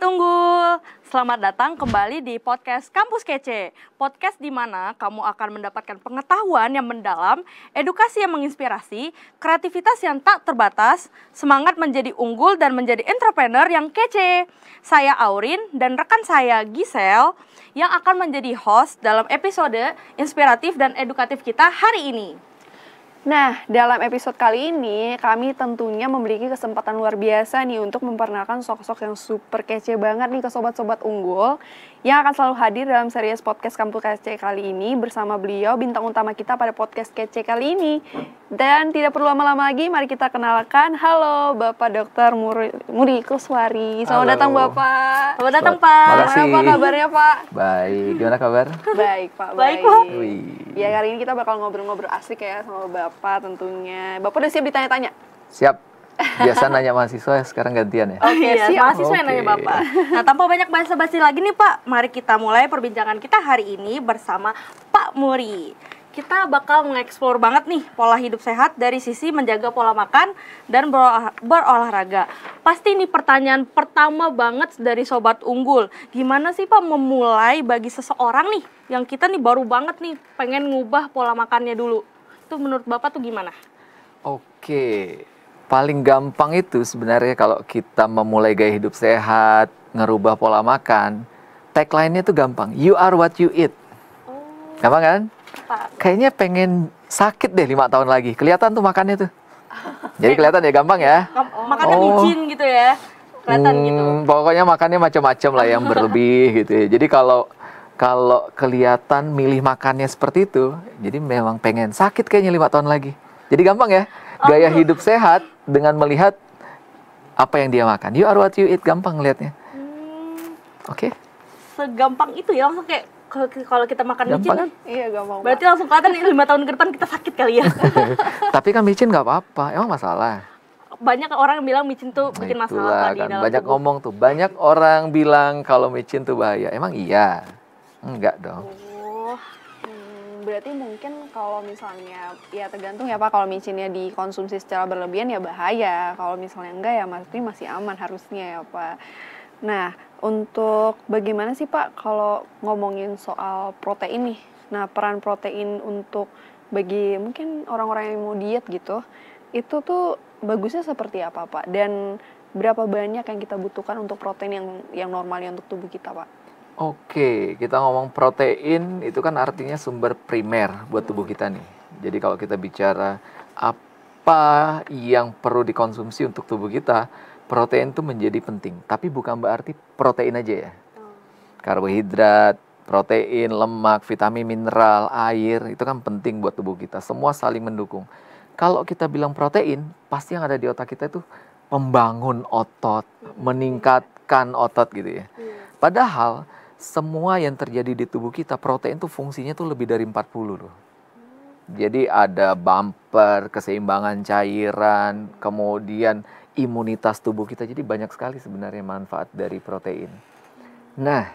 Sobat Unggul, selamat datang kembali di podcast Kampus Kece. Podcast di mana kamu akan mendapatkan pengetahuan yang mendalam, edukasi yang menginspirasi, kreativitas yang tak terbatas, semangat menjadi unggul dan menjadi entrepreneur yang kece. Saya Aurin dan rekan saya Gisel yang akan menjadi host dalam episode inspiratif dan edukatif kita hari ini. Nah, dalam episode kali ini, kami tentunya memiliki kesempatan luar biasa nih untuk memperkenalkan sosok yang super kece banget nih ke sobat-sobat unggul yang akan selalu hadir dalam series podcast Kampus Kece kali ini bersama beliau, bintang utama kita pada podcast Kece kali ini. Dan tidak perlu lama-lama lagi, mari kita kenalkan. Halo, Bapak Dr. Muri Kuswari. Selamat datang, Bapak. Selamat datang, Pak. Gimana Pak kabarnya, Pak? Baik, gimana kabar? Baik, Pak. Baik, Pak. Ya, hari ini kita bakal ngobrol-ngobrol asik ya sama Bapak tentunya. Bapak udah siap ditanya-tanya? Siap. Biasa nanya mahasiswa, sekarang gantian ya? Oke, siap. mahasiswa yang nanya Bapak. Nah, tanpa banyak basa-basi lagi nih Pak, mari kita mulai perbincangan kita hari ini bersama Pak Muri. Kita bakal mengeksplor banget nih pola hidup sehat dari sisi menjaga pola makan dan berolahraga. Pasti nih pertanyaan pertama banget dari Sobat Unggul. Gimana sih Pak memulai bagi seseorang nih yang kita nih baru banget nih pengen ngubah pola makannya dulu? Itu menurut Bapak tuh gimana? Oke, paling gampang itu sebenarnya kalau kita memulai gaya hidup sehat, ngerubah pola makan, tagline-nya tuh gampang. You are what you eat. Gampang kan? Pak. Kayaknya pengen sakit deh 5 tahun lagi. Kelihatan tuh makannya tuh. Jadi kelihatan ya, gampang ya. Makannya micin gitu ya. Kelihatan gitu. Pokoknya makannya macam-macam lah yang berlebih gitu ya. Jadi kalau kelihatan milih makannya seperti itu, jadi memang pengen sakit kayaknya 5 tahun lagi. Jadi gampang ya. Gaya hidup sehat dengan melihat apa yang dia makan. You are what you eat, gampang ngelihatnya. Oke. Segampang itu ya, langsung kayak kalau kita makan micin kan? Iya, gampang. Berarti langsung kelihatan nih 5 tahun ke depan kita sakit kali ya. Tapi kan micin nggak apa-apa, emang masalah. Banyak orang yang bilang micin tuh bikin masalah di kan. dalam Banyak tubuh. ngomong tuh, banyak orang bilang kalau micin tuh bahaya. Emang iya? Enggak dong. Oh, Berarti mungkin kalau misalnya, ya tergantung ya Pak, kalau micinnya dikonsumsi secara berlebihan ya bahaya. Kalau misalnya enggak ya masih aman harusnya ya Pak. Nah, untuk bagaimana sih Pak kalau ngomongin soal protein nih? Nah, peran protein untuk bagi mungkin orang-orang yang mau diet gitu, itu tuh bagusnya seperti apa Pak? Dan berapa banyak yang kita butuhkan untuk protein yang normalnya untuk tubuh kita Pak? Oke, kita ngomong protein itu kan artinya sumber primer buat tubuh kita nih. Jadi kalau kita bicara apa yang perlu dikonsumsi untuk tubuh kita, protein itu menjadi penting. Tapi bukan berarti protein aja ya. Karbohidrat, protein, lemak, vitamin, mineral, air, itu kan penting buat tubuh kita. Semua saling mendukung. Kalau kita bilang protein, pasti yang ada di otak kita itu membangun otot, meningkatkan otot gitu ya. Padahal semua yang terjadi di tubuh kita, protein tuh fungsinya tuh lebih dari 40 loh. Jadi ada bumper, keseimbangan cairan, kemudian imunitas tubuh kita. Jadi banyak sekali sebenarnya manfaat dari protein. Nah,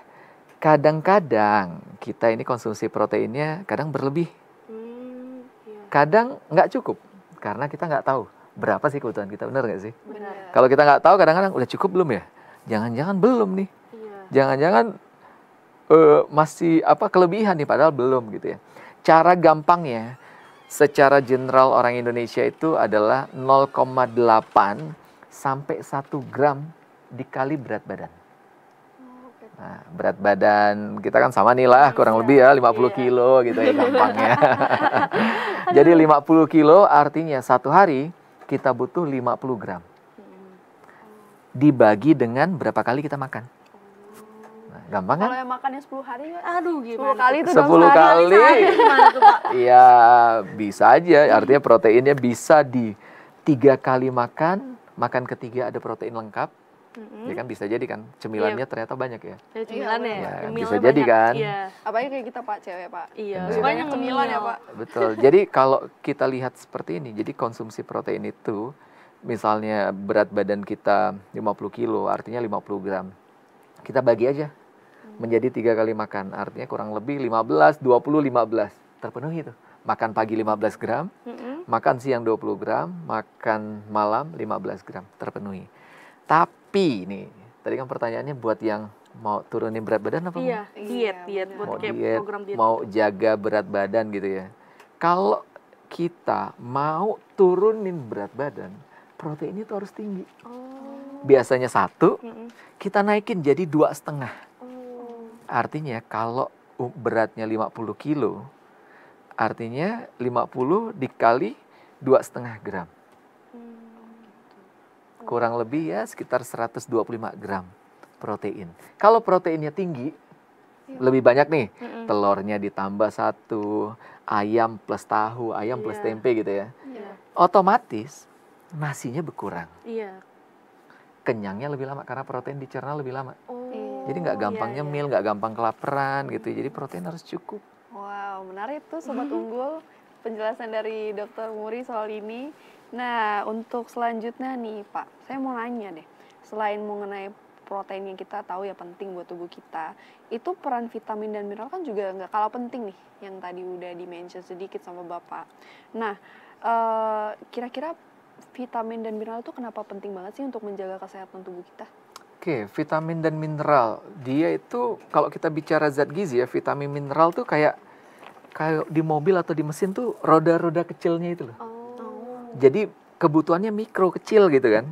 kadang-kadang kita ini konsumsi proteinnya kadang berlebih. Kadang nggak cukup, karena kita nggak tahu berapa sih kebutuhan kita, benar nggak sih? benar. Kalau kita nggak tahu, kadang-kadang udah cukup belum ya? Jangan-jangan belum nih. Jangan-jangan masih kelebihan nih, padahal belum gitu ya. Cara gampangnya, secara general orang Indonesia itu adalah 0,8 sampai 1 gram dikali berat badan. Nah, berat badan kita kan sama nih lah, kurang lebih ya 50 kilo gitu ya gampangnya. Jadi 50 kilo artinya satu hari kita butuh 50 gram. Dibagi dengan berapa kali kita makan. Gampang kan? Kalau yang makannya 10 hari, Aduh, 10 gimana? kali itu 10 kali. Gimana tuh, Pak? Iya, bisa aja. Artinya proteinnya bisa di 3 kali makan ketiga ada protein lengkap. Ya kan bisa jadi kan, cemilannya ternyata banyak ya. Jadi cemilannya Ya, cemilannya bisa jadi banyak. kan. Iya. apalagi kayak kita Pak, cewek Pak. Iya. Nah. Sukanya Cemilan ya Pak. Betul. Jadi kalau kita lihat seperti ini, jadi konsumsi protein itu, misalnya berat badan kita 50 kilo, artinya 50 gram. Kita bagi aja menjadi 3 kali makan, artinya kurang lebih 15, 20, 15. Terpenuhi itu. Makan pagi 15 gram, makan siang 20 gram, makan malam 15 gram. Terpenuhi. Tapi Tadi kan pertanyaannya buat yang mau turunin berat badan apa? Iya, Iya, diet benar. buat Mau kayak diet, program diet. mau jaga berat badan gitu ya. Kalau kita mau turunin berat badan, protein itu harus tinggi. Oh. Biasanya 1, Mm-mm. kita naikin jadi 2,5. Oh. Artinya kalau beratnya 50 kilo, artinya 50 dikali 2,5 gram. Kurang lebih ya sekitar 125 gram protein. Kalau proteinnya tinggi, lebih banyak nih. Mm-mm. Telurnya ditambah 1, ayam plus tahu, ayam plus Iya. tempe gitu ya. Iya. Otomatis nasinya berkurang. Iya. Kenyangnya lebih lama karena protein dicerna lebih lama. Oh. Jadi nggak gampang iya, nyemil, nggak gampang kelaparan gitu. Jadi protein harus cukup. Wow, menarik tuh Sobat Unggul penjelasan dari Dokter Muri soal ini. Nah, untuk selanjutnya nih Pak, saya mau nanya deh. Selain mengenai protein yang kita tahu ya penting buat tubuh kita, itu peran vitamin dan mineral kan juga nggak kalah penting nih, yang tadi udah di-mention sedikit sama Bapak. Nah, kira-kira vitamin dan mineral itu kenapa penting banget sih untuk menjaga kesehatan tubuh kita? Oke, vitamin dan mineral. Dia itu kalau kita bicara zat gizi ya, vitamin mineral tuh kayak di mobil atau di mesin tuh roda-roda kecilnya itu loh. Oh. Jadi kebutuhannya mikro kecil gitu kan.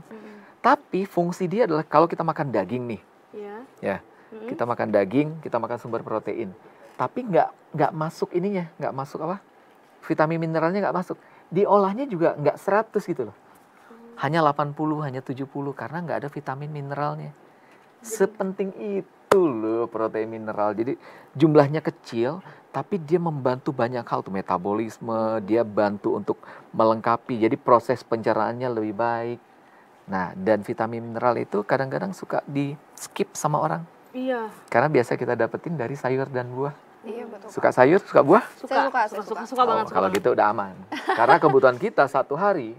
Tapi fungsi dia adalah kalau kita makan daging nih, Iya. ya kita makan daging, kita makan sumber protein. Tapi nggak masuk ininya, nggak masuk apa? Vitamin mineralnya nggak masuk. Diolahnya juga nggak 100 gitu loh. Hanya 80, hanya 70 karena nggak ada vitamin mineralnya. Sepenting itu loh protein mineral. Jadi jumlahnya kecil, tapi dia membantu banyak hal tuh, metabolisme, dia bantu untuk melengkapi. Jadi proses pencernaannya lebih baik. Nah, dan vitamin mineral itu kadang-kadang suka di skip sama orang. Iya. Karena biasa kita dapetin dari sayur dan buah. Iya betul. Suka sayur, suka buah? Saya suka banget. Kalau gitu udah aman. Karena kebutuhan kita satu hari,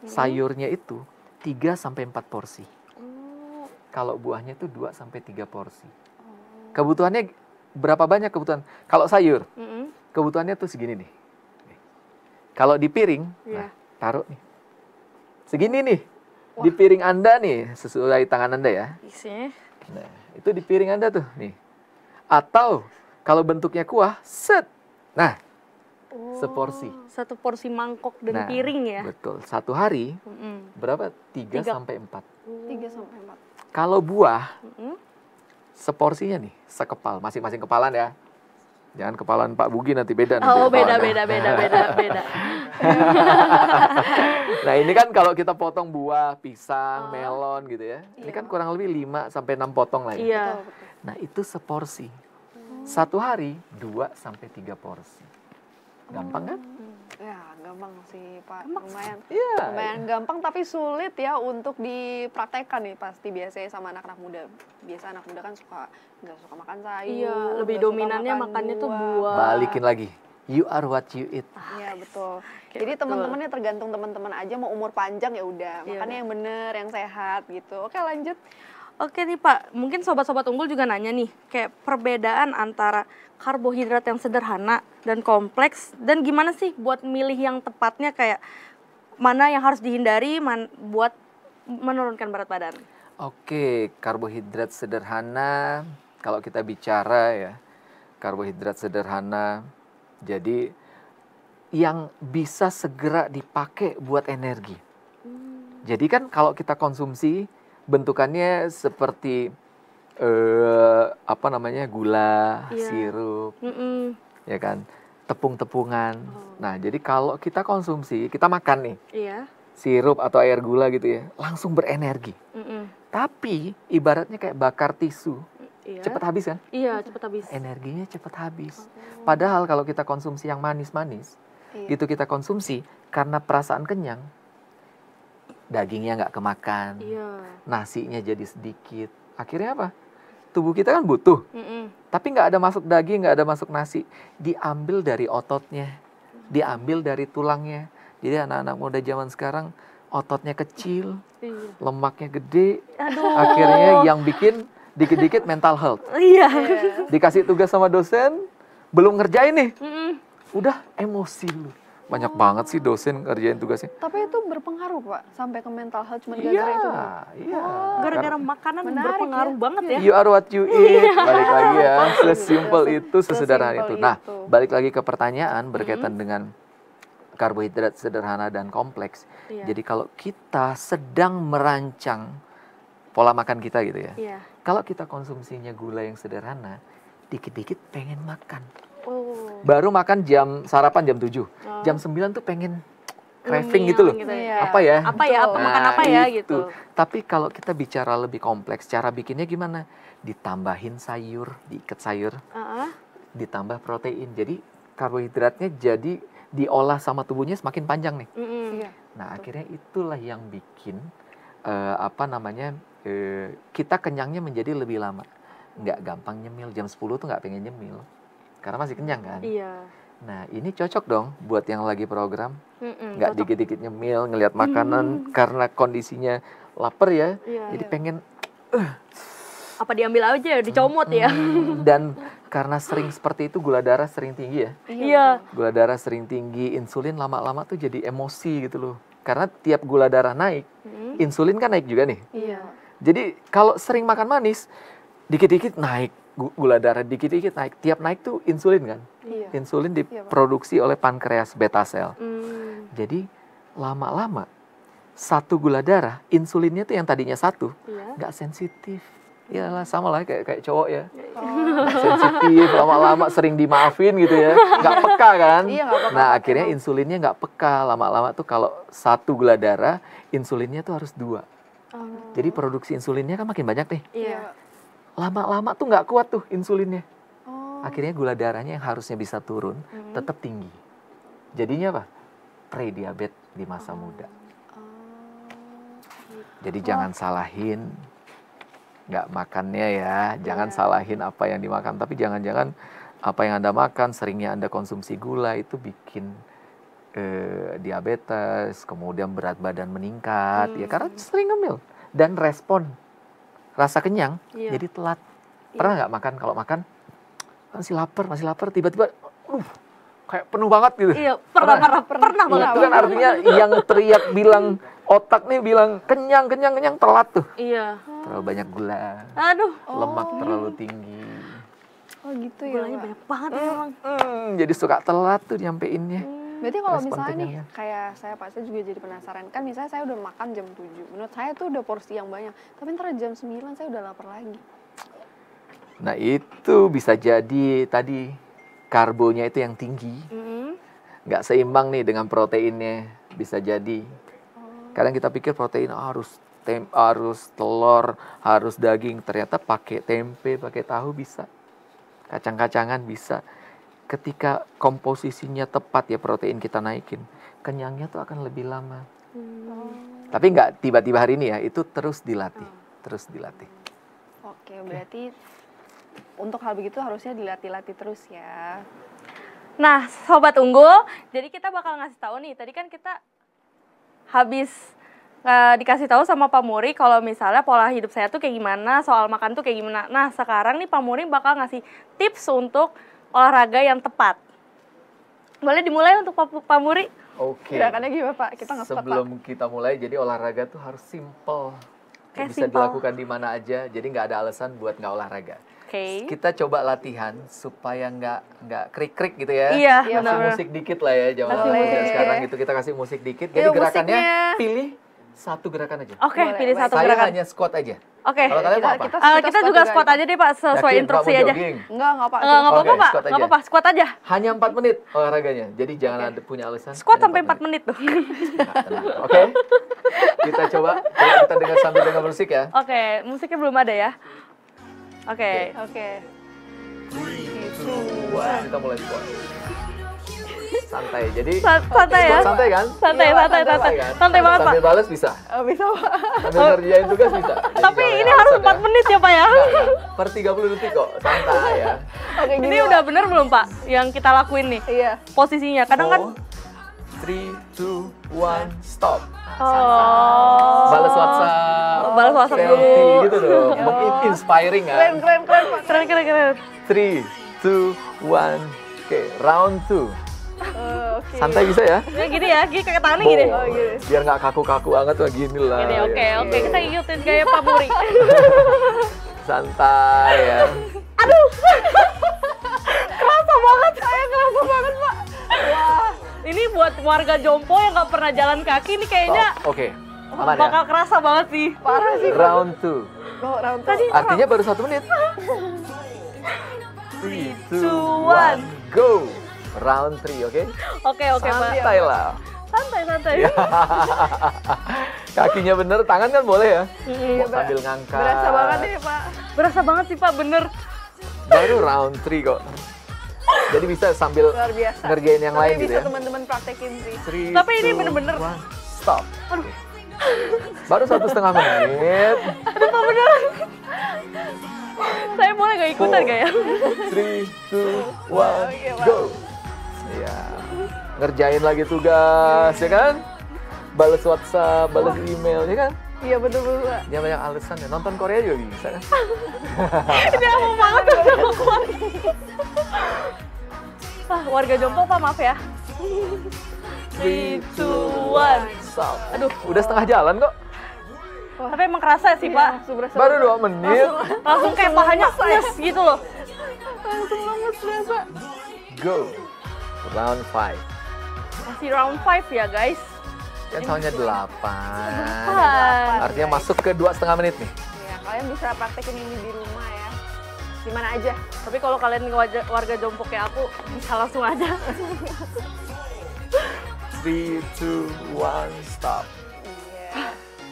sayurnya itu 3-4 porsi. Oh. Kalau buahnya itu 2-3 porsi. Kebutuhannya berapa banyak kebutuhan? Kalau sayur, Mm-mm. kebutuhannya tuh segini nih. Kalau di piring, Iya. nah, taruh nih. Segini nih. Di piring Anda nih, sesuai tangan Anda ya. Isinya. Nah, itu di piring Anda tuh nih. Atau kalau bentuknya kuah, set. Nah, seporsi. Satu porsi mangkok dan Nah, piring ya. betul. Satu hari Mm-mm. berapa? 3 Tiga. sampai 4. 3-4. Kalau buah, Mm-mm. seporsinya nih, sekepal. Masing-masing kepalan ya. Jangan kepalan Pak Bugi nanti beda. Oh, nanti beda. kepalannya. Nah, ini kan kalau kita potong buah, pisang, melon gitu ya. Ini kan kurang lebih 5-6 potong lah ya. Iya. Nah, itu seporsi. Satu hari 2-3 porsi. Gampang kan? Ya, gampang sih Pak. Lumayan. Iya. Lumayan gampang tapi sulit ya untuk dipraktekkan nih pasti biasanya sama anak-anak muda. Biasa anak muda kan nggak suka makan sayur. Iya, lebih nggak suka dominannya makan makannya tuh buah. Balikin lagi. You are what you eat. Iya betul. Oke, Jadi betul. teman-temannya tergantung teman-teman aja mau umur panjang ya udah. Iya, Makannya yang bener, yang sehat gitu. Oke lanjut. Oke nih Pak, mungkin sobat-sobat unggul juga nanya nih, kayak perbedaan antara karbohidrat yang sederhana dan kompleks, dan gimana sih buat milih yang tepatnya, kayak mana yang harus dihindari buat menurunkan berat badan. Oke, karbohidrat sederhana. Kalau kita bicara ya, karbohidrat sederhana. Jadi yang bisa segera dipakai buat energi. Jadi kan kalau kita konsumsi bentukannya seperti gula, Iya. sirup, Mm-mm. ya kan, tepung-tepungan. Nah, jadi kalau kita konsumsi, kita makan nih Iya. sirup atau air gula gitu ya, langsung berenergi. Mm-mm. Tapi ibaratnya kayak bakar tisu, Iya. cepat habis kan? Iya, cepat habis. Energinya cepat habis. Padahal kalau kita konsumsi yang manis-manis, Iya. itu kita konsumsi karena perasaan kenyang, dagingnya nggak kemakan, Iya. nasinya jadi sedikit. Akhirnya apa? Tubuh kita kan butuh, Mm-mm. tapi nggak ada masuk daging, nggak ada masuk nasi. Diambil dari ototnya, diambil dari tulangnya. Jadi anak-anak muda zaman sekarang ototnya kecil, Iya. lemaknya gede. Aduh. Akhirnya yang bikin dikit-dikit mental health. Iya. Dikasih tugas sama dosen, belum ngerjain nih. Mm-mm. Udah emosi lu. Banyak banget sih dosen ngerjain tugasnya. Tapi itu berpengaruh Pak sampai ke mental health cuma Iya, gara-gara itu. iya. Gara-gara makanan Menarik berpengaruh ya. banget ya. You are what you eat. Balik lagi ya, sesimpel itu, sesederhana Sesimpel itu. Nah, itu. balik lagi ke pertanyaan berkaitan dengan karbohidrat sederhana dan kompleks. Iya. Jadi kalau kita sedang merancang pola makan kita gitu ya. Iya. Kalau kita konsumsinya gula yang sederhana, dikit-dikit pengen makan. Oh. Baru makan sarapan jam 7. Oh. Jam 9 tuh pengen craving Nyemil gitu loh. Iya. Apa ya? Apa ya? Apa Betul. makan apa ya itu. gitu. Tapi kalau kita bicara lebih kompleks, cara bikinnya gimana? Ditambahin sayur, diikat sayur, Heeh. ditambah protein. Jadi karbohidratnya jadi diolah sama tubuhnya semakin panjang nih. Mm-mm. Iya. Nah, akhirnya itulah yang bikin kita kenyangnya menjadi lebih lama. Nggak gampang nyemil. Jam 10 tuh nggak pengen nyemil. Karena masih kenyang kan? Iya. Nah, ini cocok dong buat yang lagi program. Mm-mm, Nggak cocok. dikit-dikit nyemil, ngelihat makanan karena kondisinya lapar ya. Iya. Jadi pengen Apa diambil aja, dicomot ya. dan karena sering seperti itu gula darah sering tinggi ya. Iya. Gula darah sering tinggi, insulin lama-lama tuh jadi emosi gitu loh. Karena tiap gula darah naik, Mm. insulin kan naik juga nih. Iya. Jadi kalau sering makan manis, dikit-dikit naik gula darah, dikit-dikit naik. Tiap naik tuh insulin kan. Iya. Insulin Pak. diproduksi oleh pankreas beta sel. Mm. Jadi lama-lama satu gula darah, insulinnya tuh yang tadinya satu, Iya. nggak sensitif. Iyalah sama lah kayak cowok ya. Oh. Nggak sensitif, lama-lama sering dimaafin gitu ya. Nggak peka kan? Iya, nggak peka. Nah akhirnya insulinnya nggak peka. Lama-lama tuh kalau satu gula darah, insulinnya tuh harus 2. Oh. Jadi produksi insulinnya kan makin banyak nih. Iya. Lama-lama tuh nggak kuat tuh insulinnya. Oh. Akhirnya gula darahnya yang harusnya bisa turun, Mm. tetap tinggi. Jadinya apa? Prediabetes di masa muda. Jadi jangan salahin nggak makannya ya, jangan salahin apa yang dimakan, tapi jangan-jangan apa yang Anda makan, seringnya Anda konsumsi gula itu bikin diabetes, kemudian berat badan meningkat, ya karena sering ngemil dan respon rasa kenyang, Iya. jadi telat. Pernah nggak makan, kalau makan masih lapar, tiba-tiba, kayak penuh banget gitu. Iya, pernah banget. Itu kan artinya yang teriak bilang otak nih bilang kenyang, telat tuh. Iya. Terlalu banyak gula, Aduh, lemak terlalu tinggi. Oh gitu ya. gulanya Pak. banyak banget ya emang. Jadi suka telat tuh nyampeinnya. Berarti kalau Respon misalnya nih, kenyangnya. kayak saya pasti juga jadi penasaran. Kan misalnya saya udah makan jam 7. Menurut saya tuh udah porsi yang banyak. Tapi ntar jam 9 saya udah lapar lagi. Nah itu bisa jadi tadi karbonya itu yang tinggi, Mm-mm. nggak seimbang nih dengan proteinnya, bisa jadi. Kadang kita pikir protein harus telur, harus daging, ternyata pakai tempe, pakai tahu bisa, kacang-kacangan bisa. Ketika komposisinya tepat ya protein kita naikin, kenyangnya tuh akan lebih lama. Tapi nggak tiba-tiba hari ini ya, itu terus dilatih, Oke, berarti untuk hal begitu harusnya dilatih-latih terus ya. Nah, Sobat Unggul, jadi kita bakal ngasih tahu nih, tadi kan kita habis dikasih tahu sama Pak Muri kalau misalnya pola hidup saya tuh kayak gimana, soal makan tuh kayak gimana. Nah, sekarang nih Pak Muri bakal ngasih tips untuk olahraga yang tepat. Boleh dimulai untuk Pak Muri? Oke. Gerakannya gimana Pak? Kita nggak sempat Pak. Sebelum kita mulai, jadi olahraga tuh harus simple. Kayak Bisa simple. dilakukan di mana aja, jadi nggak ada alasan buat nggak olahraga. Oke. Kita coba latihan supaya nggak krik-krik gitu ya. Iya, Kasih benar-benar. musik dikit lah ya, zaman Kasih zaman musik. sekarang gitu kita kasih musik dikit. Jadi Yuk, gerakannya musiknya. pilih satu gerakan aja. Oke, Boleh, pilih boleh. satu Saya gerakan. hanya squat aja. Oke. Kalau kalian mau apa? Kita juga squat aja deh Pak, sesuai Yakin, instruksi Pak, mau aja. jogging? Enggak Pak. Nggak apa-apa Oke, Pak, squat nggak aja. apa-apa, squat aja. Hanya 4 menit olahraganya. Jadi jangan ada punya alasan. Squat hanya sampai 4 menit tuh. Nah, tenang. Oke. Kita coba kita dengar sambil dengar musik ya. Oke, musiknya belum ada ya. Oke. Oke. Kita mulai squat. Santai. Jadi Santai ya. squat santai kan? Santai, Iya, Pak, santai, santai, santai. kan? Santai banget, Pak. Sambil balas bisa. Bisa Pak. Sambil ngerjain tugas bisa. Jadi Tapi jangan ini alasan harus ya. 4 menit ya, Pak ya. Per 30 detik kok. Santai ya. Oke, gini Ini Pak. udah bener belum, Pak? Yang kita lakuin nih. Iya. Posisinya. Kadang kan 3, 2, 1, stop. oh. Balas WhatsApp. Balas WhatsApp selfie dulu. gitu dong. Inspiring Keren kan? Pak. Keren. 3, 2, 1. Oke, round 2. Oke. Santai bisa ya? Ya gini ya, gini kayak tangannya gini. Oh, gitu. Biar nggak kaku-kaku banget tuh gini lah. Gini, oke, ya. oke. Kita ikutin gaya Pak Muri. Santai ya. Kerasa banget, saya kerasa banget, Pak. Wah, ini buat warga Jompo yang nggak pernah jalan kaki nih kayaknya Oke. Aman ya? bakal kerasa banget sih. Parah sih. Round 2. Oh, round Tadi Artinya baru 1 menit. 3, 2, 1, go. Round 3, oke? Oke, Pak. Santai lah. Santai. Kakinya bener, tangan kan boleh ya? Iya, Mau sambil ngangkat. Berasa banget deh, Pak. Berasa banget sih, Pak, bener. Baru round 3 kok. Jadi bisa sambil Luar biasa. ngerjain yang Tapi lain gitu bisa ya. teman-teman praktekin sih. 3, Tapi ini 2, bener-bener. 1, stop. Baru 1,5 menit. Saya boleh gak ikutan gak ya? 3, 2, 1, go. Iya. Ngerjain lagi tugas, ya kan? Balas WhatsApp, balas email, ya kan? Iya, betul-betul, Pak. Dia banyak alasan ya. Nonton Korea juga bisa kan? Ini aku banget udah gak kuat. Warga Jompo, Pak, maaf ya. 3, 2, 1. stop. Aduh, Udah setengah jalan kok. tapi emang kerasa sih, Pak. Langsung berasa Baru banget. 2 menit. Langsung kayak pahanya nyes gitu loh. Langsung lemes berasa. Go. Round 5. Masih round 5 ya, guys. Kan soalnya 8. Ah, Artinya masuk ke 2,5 menit nih. Ya, kalian bisa praktekin ini di rumah ya. Di mana aja. tapi kalau kalian warga Jompo kayak aku, bisa langsung aja. 3, 2, 1, stop. Iya.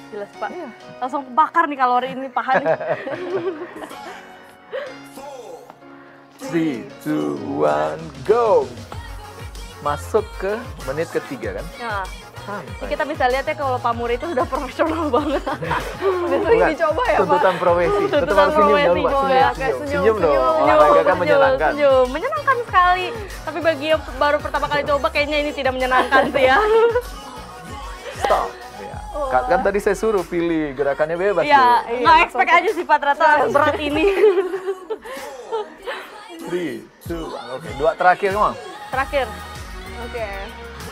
Jelas, Pak. Langsung kebakar nih kalori ini paha nih. 3, 2, 1, go. Masuk ke menit ketiga kan? Nah, Santai. kita bisa lihat ya kalau Pak Muri itu sudah profesional banget. Udah sering dicoba ya, Pak. Tuntutan profesi. Tetap Tuntutan harus senyum, profesi, jangan lupa. Boy. Senyum, Kayak senyum. senyum, Senyum dong. senyum. Olahraga kan menyenangkan. Senyum. Menyenangkan sekali. Tapi bagi yang baru pertama kali coba, kayaknya ini tidak menyenangkan sih ya. Stop. Ya. Kan tadi saya suruh pilih gerakannya bebas. Iya, tuh. nggak expect aja sih Pak ternyata berat ini. 3, 2, oke. 2 terakhir emang. Terakhir, Oke.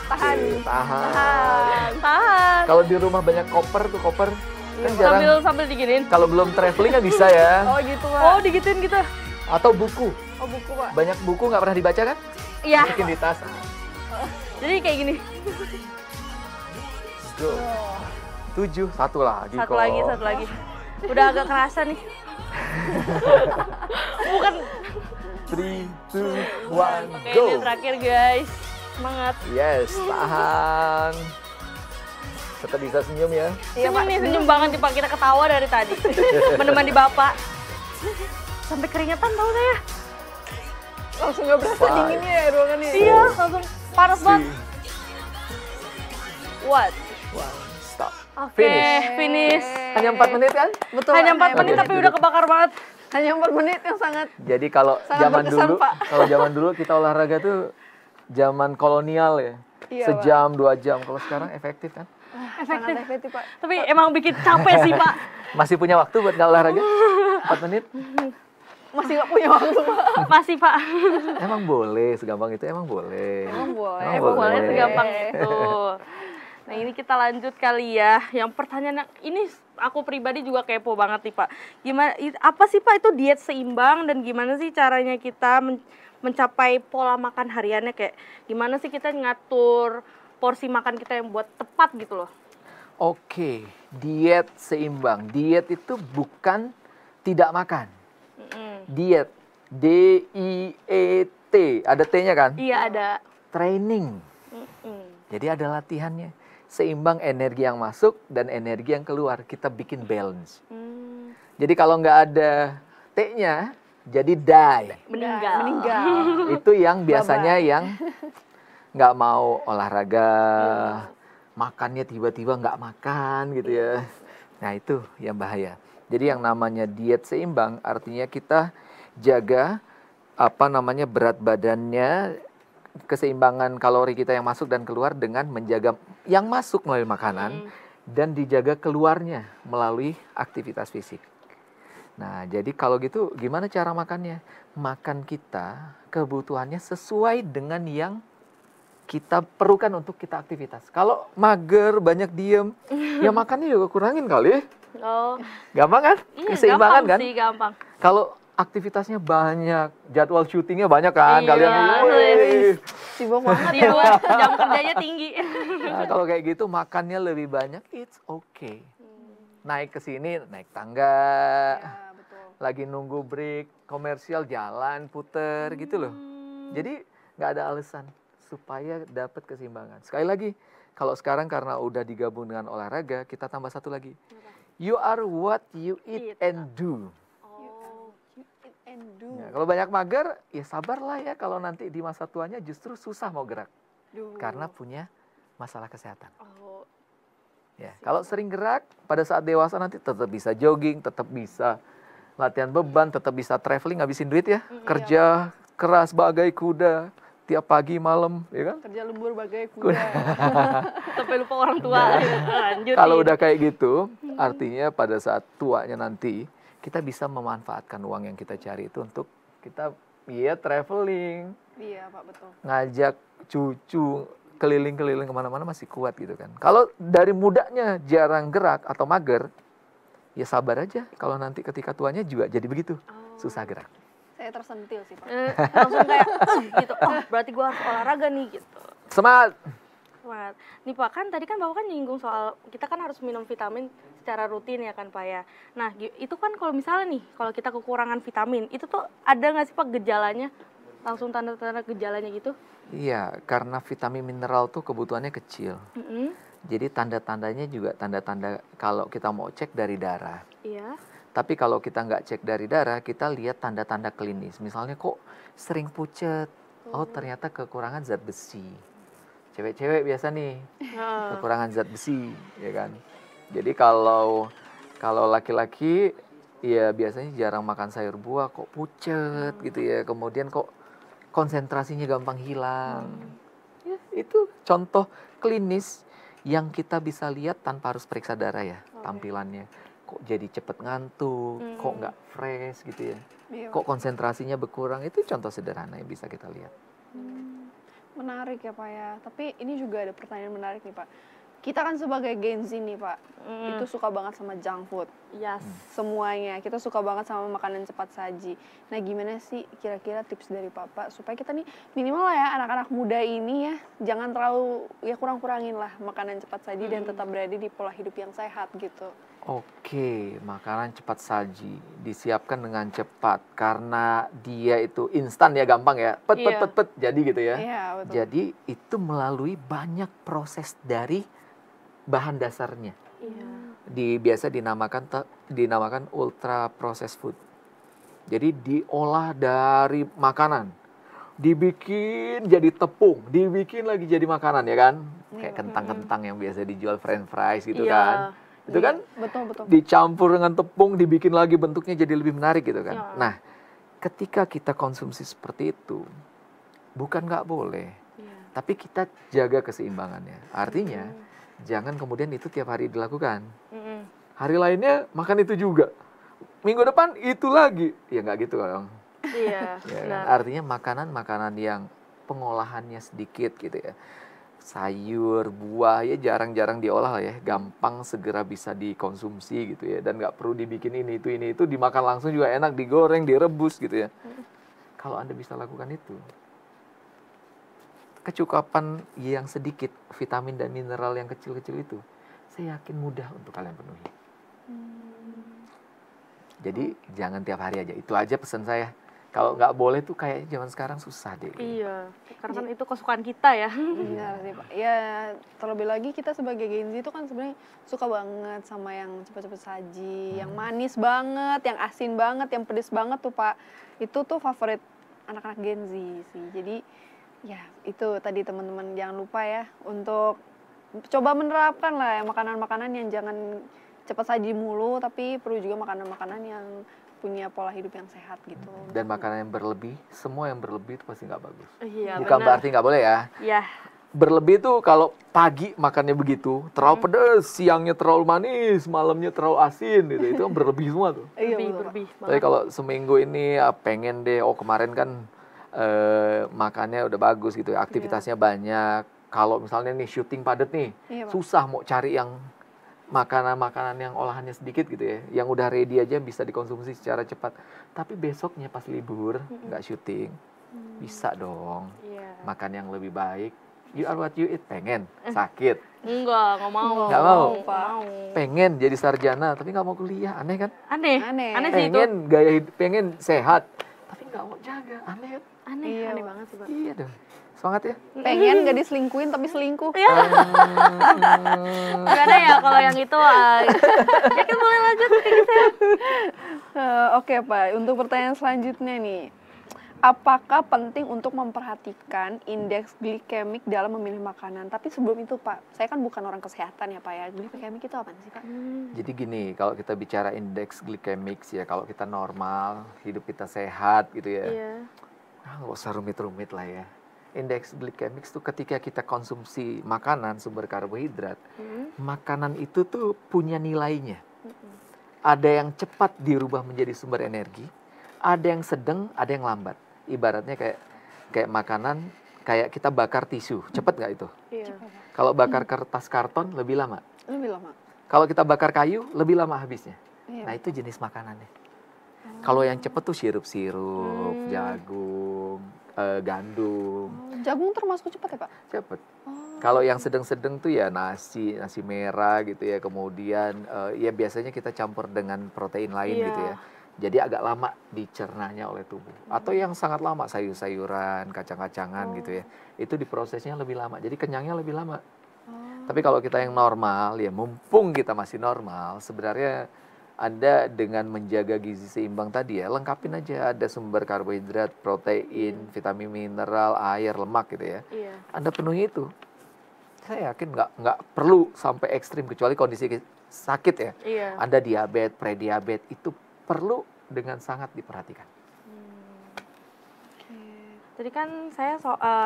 Tahan. Tahan. tahan. Kalau di rumah banyak koper tuh koper kan jarang. Sambil diginin. Kalau belum traveling kan bisa ya. Oh, gitu, Pak. Oh, digituin gitu. Atau buku. Oh, buku, Pak. Banyak buku nggak pernah dibaca kan? Iya. Masukin di tas. Jadi kayak gini. Go. 7, satu lagi Satu kok. lagi. Udah agak kerasa nih. Bukan. 3, 2, 1, Oke, go. ini terakhir guys. Semangat. Yes, tahan. Tetap bisa senyum ya. Iya, Pak. Senyum banget nih Pak, kita ketawa dari tadi. Menemani Bapak. Sampai keringetan tau saya. Langsung nggak berasa Five. dinginnya ya ruangan ini. Iya, langsung panas banget. 3, What? 1, stop. Oke, finish. Hanya 4 menit kan? Betul. Hanya Pak. 4 menit Oke, tapi duduk. udah kebakar banget. Hanya 4 menit yang sangat. Jadi kalau Sangat zaman berkesan, dulu, Pak. kalau zaman dulu kita olahraga tuh zaman kolonial ya. Iya, Sejam, 2 jam. Kalau sekarang efektif kan? Sangat efektif, Pak. Tapi emang bikin capek sih Pak. Masih punya waktu buat nggak olahraga? 4 menit? Masih nggak punya waktu, Pak. Masih Pak. Emang boleh, segampang itu emang boleh. Emang boleh. Emang Emang boleh boleh. segampang itu. Nah ini kita lanjut kali ya. Yang pertanyaan ini aku pribadi juga kepo banget nih Pak. Gimana? Apa sih Pak itu diet seimbang dan gimana sih caranya kita mencapai pola makan hariannya, kayak gimana sih kita ngatur porsi makan kita yang buat tepat gitu loh. Oke, diet seimbang. Diet itu bukan tidak makan. Diet, D-I-E-T, ada T-nya kan? Iya ada. Training. Jadi ada latihannya. Seimbang energi yang masuk dan energi yang keluar. Kita bikin balance. Jadi kalau nggak ada T-nya, jadi die. Meninggal. Itu yang biasanya yang nggak mau olahraga, makannya tiba-tiba nggak makan gitu ya. Nah itu yang bahaya. Jadi yang namanya diet seimbang artinya kita jaga berat badannya, keseimbangan kalori kita yang masuk dan keluar dengan menjaga yang masuk melalui makanan dan dijaga keluarnya melalui aktivitas fisik. Nah, jadi kalau gitu gimana cara makannya? Makan kita kebutuhannya sesuai dengan yang kita perlukan untuk kita aktivitas. Kalau mager, banyak diem, ya makannya juga kurangin kali. Oh, Gampang kan? iya, Keseimbangan gampang kan? sih, gampang. Kalau aktivitasnya banyak, jadwal syutingnya banyak kan, Iya, kalian ini, "Wih." Sibuk banget Dia ya. jam kerjanya tinggi. Nah, kalau kayak gitu makannya lebih banyak, it's okay. Naik ke sini, naik tangga, Ya, betul. lagi nunggu break, komersial jalan, puter gitu loh. Jadi nggak ada alasan supaya dapat keseimbangan. Sekali lagi, kalau sekarang karena udah digabung dengan olahraga, kita tambah satu lagi. You are what you eat and do. Oh, Eat and do. Ya, kalau banyak mager, ya sabarlah ya kalau nanti di masa tuanya justru susah mau gerak. Duh. Karena punya masalah kesehatan. oh, Ya, kalau sering gerak, pada saat dewasa nanti tetap bisa jogging, tetap bisa latihan beban, tetap bisa traveling, ngabisin duit ya. Kerja keras bagai kuda, tiap pagi malam, ya kan? Kerja lembur bagai kuda. sampai lupa orang tua. Lanjut. Kalau udah kayak gitu, artinya pada saat tuanya nanti, kita bisa memanfaatkan uang yang kita cari itu untuk kita, traveling, Iya, Pak, betul. ngajak cucu keliling-keliling kemana-mana masih kuat gitu kan. Kalau dari mudanya jarang gerak atau mager, ya sabar aja. Kalau nanti ketika tuanya juga jadi begitu, susah gerak. Saya tersentil sih, Pak. Langsung kayak gitu. Oh, berarti gua harus olahraga nih gitu. Semangat! Semangat. Nih Pak, kan tadi kan Bapak kan nyinggung soal kita kan harus minum vitamin secara rutin ya kan Pak ya. Nah, itu kan kalau misalnya nih, kalau kita kekurangan vitamin, itu tuh ada nggak sih Pak gejalanya? Langsung tanda-tanda gejalanya gitu? Iya, karena vitamin mineral tuh kebutuhannya kecil. Jadi tanda-tandanya juga tanda-tanda kalau kita mau cek dari darah. Iya. Tapi kalau kita nggak cek dari darah, kita lihat tanda-tanda klinis. Misalnya kok sering pucet, oh ternyata kekurangan zat besi. Cewek-cewek biasa nih, kekurangan zat besi, ya kan. Jadi kalau laki-laki, ya biasanya jarang makan sayur buah, kok pucet gitu ya. Kemudian kok konsentrasinya gampang hilang. Ya, itu contoh klinis yang kita bisa lihat tanpa harus periksa darah ya, tampilannya. Kok jadi cepet ngantuk, kok nggak fresh gitu ya. Iya, Kok konsentrasinya berkurang, itu contoh sederhana yang bisa kita lihat. menarik ya, Pak ya. Tapi ini juga ada pertanyaan menarik nih, Pak. Kita kan sebagai Gen Z nih, Pak, itu suka banget sama junk food. Yes. Semuanya, kita suka banget sama makanan cepat saji. Nah, gimana sih kira-kira tips dari Papa supaya kita nih minimal lah ya anak-anak muda ini ya jangan terlalu ya kurang-kurangin lah makanan cepat saji dan tetap berada di pola hidup yang sehat gitu. Oke, makanan cepat saji disiapkan dengan cepat karena dia itu instan ya, gampang ya, pet jadi gitu ya. Iya, betul. Jadi itu melalui banyak proses dari bahan dasarnya. Iya. Biasa dinamakan ultra processed food. Jadi diolah dari makanan, dibikin jadi tepung, dibikin lagi jadi makanan ya kan, kayak kentang-kentang yang biasa dijual French fries gitu Iya. kan, itu kan Betul. dicampur dengan tepung, dibikin lagi bentuknya jadi lebih menarik gitu kan. Iya. Nah, ketika kita konsumsi seperti itu, bukan nggak boleh, tapi kita jaga keseimbangannya. Artinya, jangan kemudian itu tiap hari dilakukan. Hari lainnya makan itu juga. Minggu depan itu lagi. Ya nggak gitu dong. Iya. Ya, kan? Benar. Artinya makanan-makanan yang pengolahannya sedikit gitu ya. Sayur, buah ya jarang-jarang diolah ya. Gampang segera bisa dikonsumsi gitu ya. Dan nggak perlu dibikin ini itu, dimakan langsung juga enak, digoreng, direbus gitu ya. Kalau Anda bisa lakukan itu, kecukupan yang sedikit vitamin dan mineral yang kecil-kecil itu, saya yakin mudah untuk kalian penuhi. Jadi jangan tiap hari aja. Itu aja pesan saya. Kalau nggak boleh tuh kayaknya zaman sekarang susah deh. Iya, karena kan itu kesukaan kita ya. Benar sih, Pak. Ya, terlebih lagi kita sebagai Gen Z itu kan sebenarnya suka banget sama yang cepet-cepet saji, yang manis banget, yang asin banget, yang pedes banget tuh, Pak. Itu tuh favorit anak-anak Gen Z sih. Jadi, ya itu tadi teman-teman jangan lupa ya untuk coba menerapkan lah ya makanan-makanan yang jangan cepat saji mulu, tapi perlu juga makanan-makanan yang punya pola hidup yang sehat gitu. Dan makanan yang berlebih, semua yang berlebih itu pasti nggak bagus. Iya, Bukan benar. berarti nggak boleh ya. Iya. Berlebih tuh kalau pagi makannya begitu, terlalu pedas, siangnya terlalu manis, malamnya terlalu asin gitu. Itu kan berlebih semua tuh. Iya, Lebih betul, Pak. berbih Tapi banget. kalau seminggu ini pengen deh, kemarin kan makannya udah bagus gitu ya, aktivitasnya banyak. Kalau misalnya nih syuting padat nih, Iya, Pak. susah mau cari yang makanan-makanan yang olahannya sedikit gitu ya, yang udah ready aja bisa dikonsumsi secara cepat. Tapi besoknya pas libur, nggak syuting, bisa dong Iya. makan yang lebih baik. You are what you eat, pengen sakit, Enggak mau. Nggak mau. Pak. pengen jadi sarjana tapi nggak mau kuliah, aneh kan? Aneh. Aneh. Aneh sih itu. Pengen gaya hidup, pengen sehat tapi nggak mau jaga, aneh kan? Aneh, Iya, aneh Pak. banget sih, Pak. Iya dong, semangat ya. Pengen gak diselingkuhin tapi selingkuh. Iya. Gak ada ya kalau yang itu. Ya kan boleh lanjut ke sehat. Oke, Pak, untuk pertanyaan selanjutnya nih. Apakah penting untuk memperhatikan indeks glikemik dalam memilih makanan? Tapi sebelum itu, Pak, saya kan bukan orang kesehatan ya, Pak ya. Glikemik itu apa sih, Pak? Jadi gini, kalau kita bicara indeks glikemik ya, kalau kita normal, hidup kita sehat gitu ya, Iya. nggak usah rumit-rumit lah ya. Indeks glikemik itu ketika kita konsumsi makanan sumber karbohidrat, makanan itu tuh punya nilainya. Ada yang cepat dirubah menjadi sumber energi, ada yang sedang, ada yang lambat. Ibaratnya kayak makanan, kayak kita bakar tisu, cepat nggak itu? Iya. Kalau bakar kertas karton lebih lama. Lebih lama. Kalau kita bakar kayu lebih lama habisnya. Iya. Nah itu jenis makanannya. Kalau yang cepet tuh sirup-sirup, jagung, gandum, Jagung termasuk cepat ya, Pak? cepet. Kalau yang sedang-sedang tuh ya nasi merah gitu ya. Kemudian ya biasanya kita campur dengan protein lain Iya. gitu ya. Jadi agak lama dicernanya oleh tubuh. Atau yang sangat lama sayur-sayuran, kacang-kacangan gitu ya. Itu diprosesnya lebih lama. Jadi kenyangnya lebih lama. Tapi kalau kita yang normal ya, mumpung kita masih normal, sebenarnya Anda dengan menjaga gizi seimbang tadi ya, lengkapin aja, ada sumber karbohidrat, protein, vitamin mineral, air, lemak gitu ya. Iya. Anda penuhi itu. Saya yakin nggak perlu sampai ekstrim kecuali kondisi sakit ya. Iya. Anda diabetes, prediabetes itu perlu dengan sangat diperhatikan. Jadi kan saya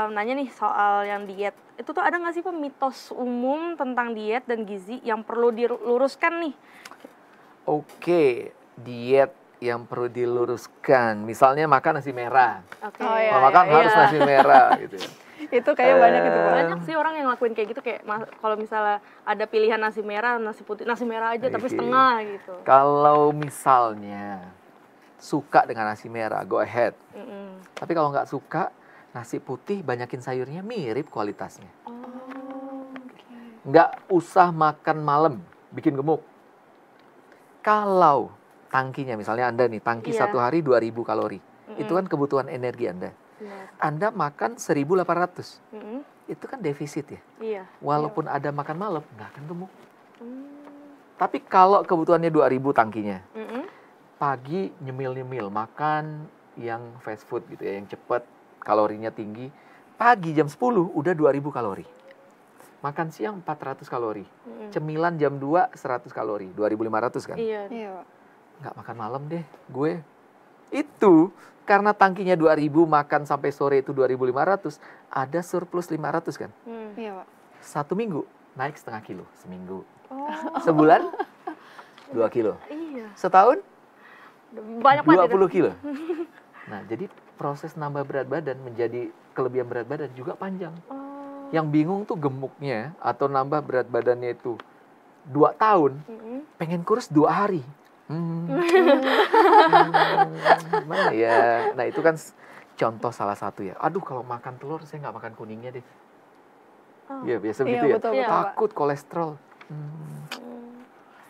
nanya nih soal yang diet. Itu tuh ada nggak sih Pak mitos umum tentang diet dan gizi yang perlu diluruskan nih? Oke, diet yang perlu diluruskan. Misalnya makan nasi merah. Oke. Oh, iya. Kalau makan harus nasi merah gitu ya. Itu kayak banyak itu, Pak. Banyak sih orang yang ngelakuin kayak gitu, kayak kalau misalnya ada pilihan nasi merah, nasi putih, nasi merah aja tapi Oke. setengah gitu. Kalau misalnya suka dengan nasi merah, go ahead. Tapi kalau nggak suka, nasi putih banyakin sayurnya mirip kualitasnya. Nggak usah makan malam, bikin gemuk. Kalau tangkinya, misalnya Anda nih, tangki Iya. satu hari 2000 kalori. Itu kan kebutuhan energi Anda. Iya. Anda makan 1800. Itu kan defisit ya. Iya. Walaupun ada makan malam, nggak akan gemuk. Tapi kalau kebutuhannya 2000 tangkinya, pagi nyemil-nyemil, makan yang fast food gitu ya, yang cepat, kalorinya tinggi. Pagi jam 10 udah 2000 kalori. Makan siang 400 kalori. Cemilan jam 2 100 kalori, 2500 kan? Iya. Iya, Pak. Nggak makan malam deh gue. Itu karena tangkinya 2000, makan sampai sore itu 2500, ada surplus 500 kan? Iya, Pak. 1 minggu naik setengah kilo, seminggu. Oh, Sebulan 2 kilo. iya. Setahun Banyak banget 20 kilo. Nah, jadi proses nambah berat badan menjadi kelebihan berat badan juga panjang. Yang bingung tuh gemuknya atau nambah berat badannya itu 2 tahun, pengen kurus 2 hari. Gimana ya? Nah, itu kan contoh salah satu ya. Aduh, kalau makan telur saya nggak makan kuningnya deh. Iya, biasa Iya, begitu ya. betul, betul, Pak. Takut kolesterol.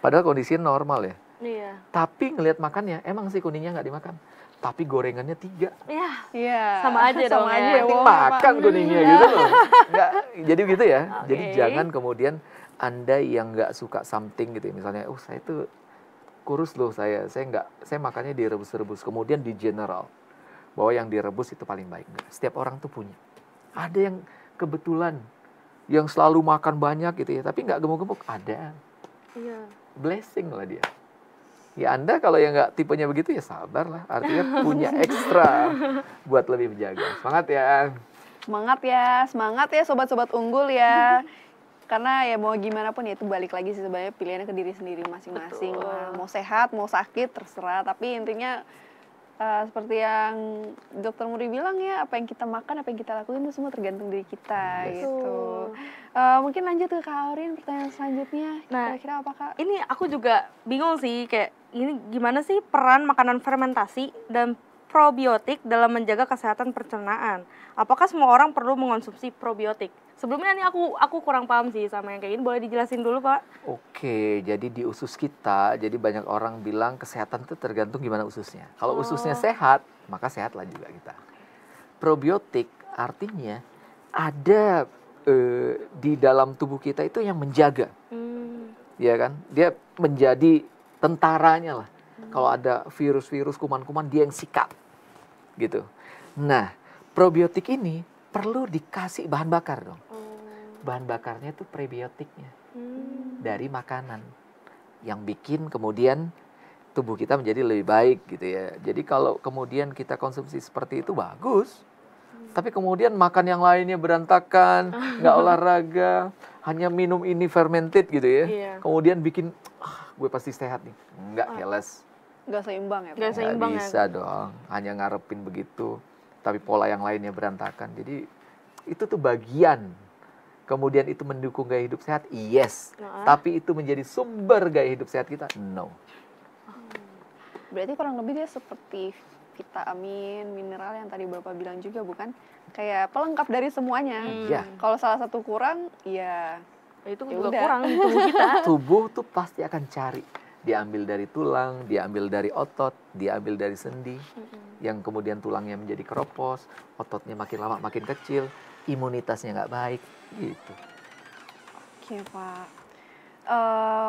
Padahal kondisinya normal ya. Iya. Tapi ngelihat makannya, emang sih kuningnya nggak dimakan. Tapi gorengannya 3. Iya. Iya. Sama aja dong Sama ya. aja, Penting wow, makan Pak. kuningnya gitu loh. Nggak, jadi gitu ya. Jadi Oke. jangan kemudian Anda yang nggak suka something gitu ya. Misalnya, saya tuh kurus loh saya makannya direbus-rebus. Kemudian di general, bahwa yang direbus itu paling baik. Nggak. Setiap orang tuh punya. Ada yang kebetulan, yang selalu makan banyak gitu ya. Tapi nggak gemuk-gemuk, ada. Iya. Blessing lah dia. Ya Anda kalau yang nggak tipenya begitu ya sabar lah. Artinya punya ekstra buat lebih menjaga. Semangat ya. Semangat ya sobat-sobat unggul ya. Karena ya mau gimana pun ya itu balik lagi sih sebenarnya pilihannya ke diri sendiri masing-masing. Betul. Nah, mau sehat, mau sakit terserah. Tapi intinya seperti yang Dokter Muri bilang ya, apa yang kita makan, apa yang kita lakuin itu semua tergantung diri kita gitu. Mungkin lanjut ke Kak Aurin, pertanyaan selanjutnya. Nah, Kira-kira apa Kak? Ini aku juga bingung sih, kayak ini gimana sih peran makanan fermentasi dan probiotik dalam menjaga kesehatan pencernaan? Apakah semua orang perlu mengonsumsi probiotik? Sebelumnya nih aku kurang paham sih sama yang kayak ini, boleh dijelasin dulu Pak? Oke, jadi di usus kita, jadi banyak orang bilang kesehatan itu tergantung gimana ususnya. Kalau ususnya sehat, maka sehatlah juga kita. Probiotik artinya ada di dalam tubuh kita itu yang menjaga, ya kan? Dia menjadi tentaranya lah. Kalau ada virus-virus, kuman-kuman, dia yang sikat, gitu. Nah, probiotik ini perlu dikasih bahan bakar dong. Bahan bakarnya itu prebiotiknya dari makanan yang bikin kemudian tubuh kita menjadi lebih baik gitu ya. Jadi kalau kemudian kita konsumsi seperti itu bagus, tapi kemudian makan yang lainnya berantakan, nggak olahraga, hanya minum ini fermented gitu ya. Iya. Kemudian bikin gue pasti sehat nih, nggak keles. Nggak seimbang ya Pak? Nggak seimbang ya. Bisa dong, hanya ngarepin begitu, tapi pola yang lainnya berantakan. Jadi itu tuh bagian. Kemudian itu mendukung gaya hidup sehat, yes. Tapi itu menjadi sumber gaya hidup sehat kita, no. Berarti kurang lebih dia seperti vitamin, mineral yang tadi Bapak bilang juga, bukan? Kayak pelengkap dari semuanya. Iya. Kalau salah satu kurang, ya Itu Ya juga udah. kurang di tubuh kita. Tubuh tuh pasti akan cari. Diambil dari tulang, diambil dari otot, diambil dari sendi. Yang kemudian tulangnya menjadi keropos, ototnya makin lama makin kecil, imunitasnya nggak baik, gitu. Oke Pak.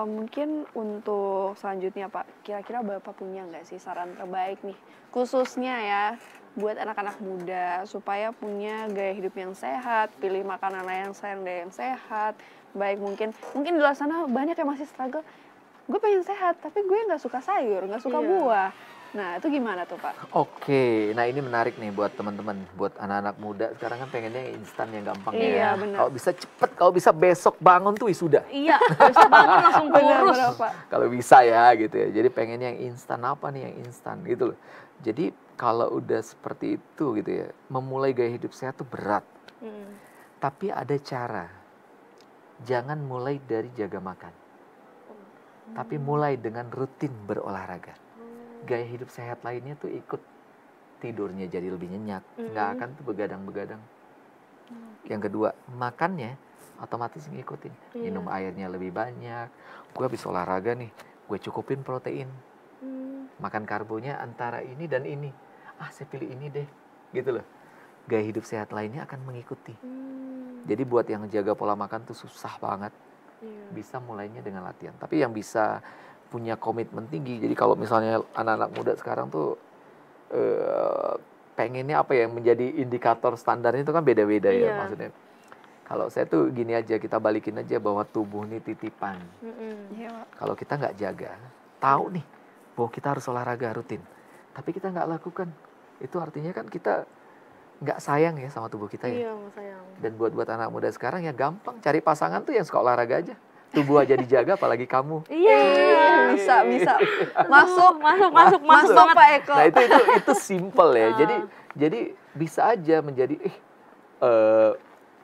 Mungkin untuk selanjutnya Pak, kira-kira Bapak punya nggak sih saran terbaik nih, khususnya ya buat anak-anak muda supaya punya gaya hidup yang sehat, pilih makanan yang sehat, baik mungkin di luar sana banyak yang masih struggle, gue pengen sehat tapi gue nggak suka sayur, nggak suka buah. Nah itu gimana tuh Pak? Oke, nah ini menarik nih buat teman-teman, buat anak-anak muda sekarang kan pengennya yang instan yang gampang Iya, ya. benar. Kalau bisa cepet, kalau bisa besok bangun tuh wisuda. Iya, besok bangun langsung kurus. Benar Pak. Kalau bisa ya gitu ya. Jadi pengennya yang instan, apa nih yang instan gitu loh. Jadi kalau udah seperti itu gitu ya, memulai gaya hidup sehat tuh berat. Tapi ada cara. Jangan mulai dari jaga makan. Tapi mulai dengan rutin berolahraga. Gaya hidup sehat lainnya tuh ikut tidurnya jadi lebih nyenyak, nggak akan tuh begadang-begadang. Yang kedua, makannya otomatis ngikutin. Minum airnya lebih banyak. Gue habis olahraga nih, gue cukupin protein. Makan karbonya antara ini dan ini. Saya pilih ini deh, gitu loh. Gaya hidup sehat lainnya akan mengikuti. Jadi buat yang jaga pola makan tuh susah banget. Bisa mulainya dengan latihan. Tapi yang bisa punya komitmen tinggi. Jadi kalau misalnya anak-anak muda sekarang tuh pengennya apa ya, menjadi indikator standarnya itu kan beda-beda ya maksudnya. Kalau saya tuh gini aja, kita balikin aja bahwa tubuh ini titipan. Kalau kita nggak jaga, tahu nih bahwa kita harus olahraga rutin, tapi kita nggak lakukan, itu artinya kan kita nggak sayang ya sama tubuh kita ya. Iya, sayang. Dan buat anak muda sekarang ya gampang, cari pasangan tuh yang suka olahraga aja. Tubuh aja dijaga, apalagi kamu. Iya. Bisa. Masuk banget. Pak Eko. Nah itu simple ya. Jadi bisa aja menjadi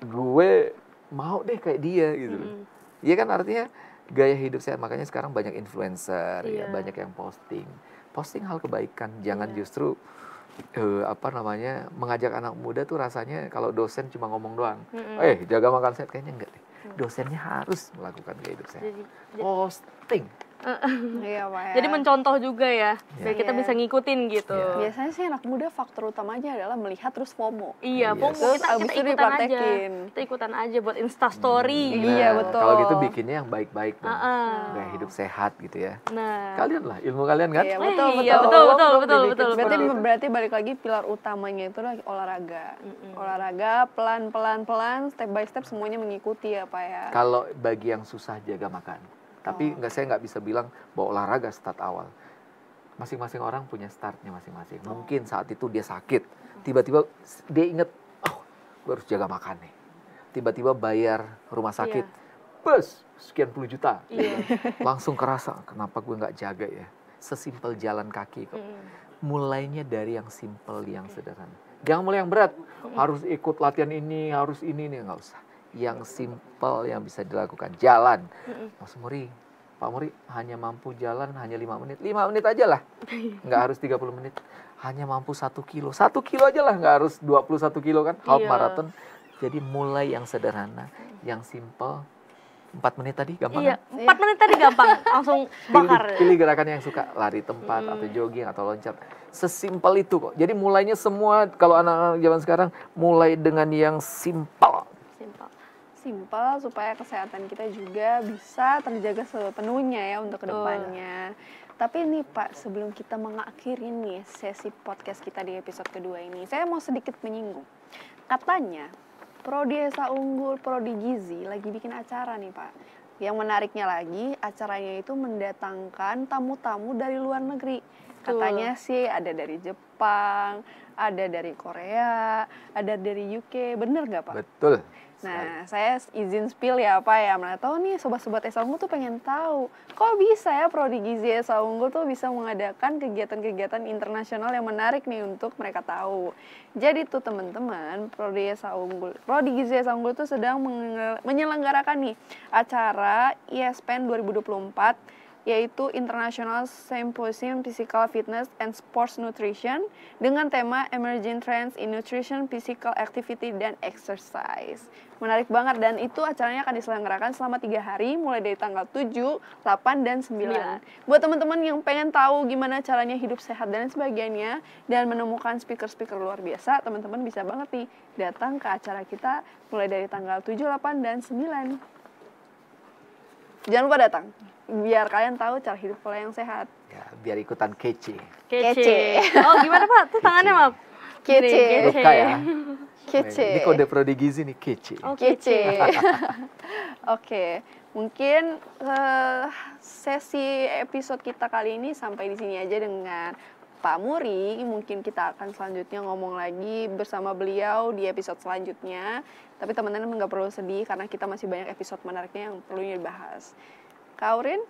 gue mau deh kayak dia gitu. Iya kan, artinya gaya hidup sehat. Makanya sekarang banyak influencer ya, banyak yang posting hal kebaikan. Jangan justru mengajak anak muda tuh rasanya kalau dosen cuma ngomong doang. Jaga makan sehat, kayaknya enggak deh. Dosennya harus melakukan gaya hidup sehat. Posting. Iya Pak ya. Jadi mencontoh juga ya, biar kita bisa ngikutin gitu. Biasanya sih anak muda faktor utamanya adalah melihat terus FOMO. Iya, FOMO. Terus Kita abis itu ikutan aja. dipraktekin. Kita ikutan aja buat Instastory. Iya, betul. Kalau gitu bikinnya yang baik-baik dong. Gaya hidup sehat gitu ya. Nah, Kalian lah, ilmu kalian kan? Iya, Iya, betul. Berarti balik lagi pilar utamanya itu adalah olahraga. Olahraga pelan-pelan, step by step semuanya mengikuti ya Pak ya. Kalau bagi yang susah jaga makan. Tapi saya nggak bisa bilang bahwa olahraga start awal. Masing-masing orang punya startnya masing-masing. Mungkin saat itu dia sakit. Tiba-tiba dia inget, gue harus jaga makan nih. Tiba-tiba bayar rumah sakit. Bus, sekian puluh juta. Langsung kerasa, kenapa gue nggak jaga ya. Sesimpel jalan kaki kok. mulainya dari yang simple, yang sederhana. Jangan mulai yang berat, harus ikut latihan ini, harus ini nggak usah. Yang simple yang bisa dilakukan, jalan. Mas Muri, Pak Muri hanya mampu jalan hanya 5 menit. 5 menit aja lah, nggak harus 30 menit. Hanya mampu 1 kilo. 1 kilo aja lah, nggak harus 21 kilo kan, half marathon. Jadi mulai yang sederhana, yang simple. 4 menit tadi gampang Iya, kan? 4 menit tadi gampang, langsung bakar. Pilih gerakan yang suka, lari tempat atau jogging atau loncat. Sesimpel itu kok. Jadi mulainya semua, kalau anak-anak zaman sekarang, mulai dengan yang simple. Simpel supaya kesehatan kita juga bisa terjaga sepenuhnya ya untuk kedepannya. Tapi nih Pak, sebelum kita mengakhiri nih sesi podcast kita di episode kedua ini, saya mau sedikit menyinggung. Katanya, Prodi Desa Unggul, Prodi Gizi lagi bikin acara nih Pak. Yang menariknya lagi, acaranya itu mendatangkan tamu-tamu dari luar negeri. Katanya sih ada dari Jepang, ada dari Korea, ada dari UK. Bener nggak Pak? Betul. Nah, saya izin spill ya Pak ya. Mana tahu nih sobat-sobat Esa Unggul tuh pengen tahu. Kok bisa ya Prodi Gizi Esa Unggul tuh bisa mengadakan kegiatan-kegiatan internasional yang menarik nih untuk mereka tahu. Jadi tuh teman-teman, Prodi Gizi Esa Unggul tuh sedang menyelenggarakan nih acara ISPN 2024, yaitu International Symposium Physical Fitness and Sports Nutrition dengan tema Emerging Trends in Nutrition, Physical Activity, dan Exercise. Menarik banget, dan itu acaranya akan diselenggarakan selama 3 hari, mulai dari tanggal 7, 8, dan 9. Buat teman-teman yang pengen tahu gimana caranya hidup sehat dan sebagainya, dan menemukan speaker-speaker luar biasa, teman-teman bisa banget nih datang ke acara kita mulai dari tanggal 7, 8, dan 9. Jangan lupa datang, biar kalian tahu cara hidup pola yang sehat. Ya, biar ikutan kece. Oh gimana Pak? Tuh tangannya Pak. Kece. Luka ya. Kece. Ini kode Prodi Gizi nih, kece. Kece. Oke, mungkin sesi episode kita kali ini sampai di sini aja dengan Pak Muri. Mungkin kita akan selanjutnya ngomong lagi bersama beliau di episode selanjutnya. Tapi teman-teman nggak perlu sedih karena kita masih banyak episode menariknya yang perlu dibahas. Kak Aurin?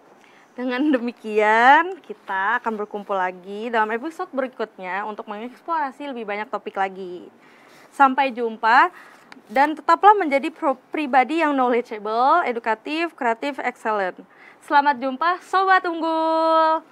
Dengan demikian, kita akan berkumpul lagi dalam episode berikutnya untuk mengeksplorasi lebih banyak topik lagi. Sampai jumpa, dan tetaplah menjadi pribadi yang knowledgeable, edukatif, kreatif, excellent. Selamat jumpa, Sobat Unggul!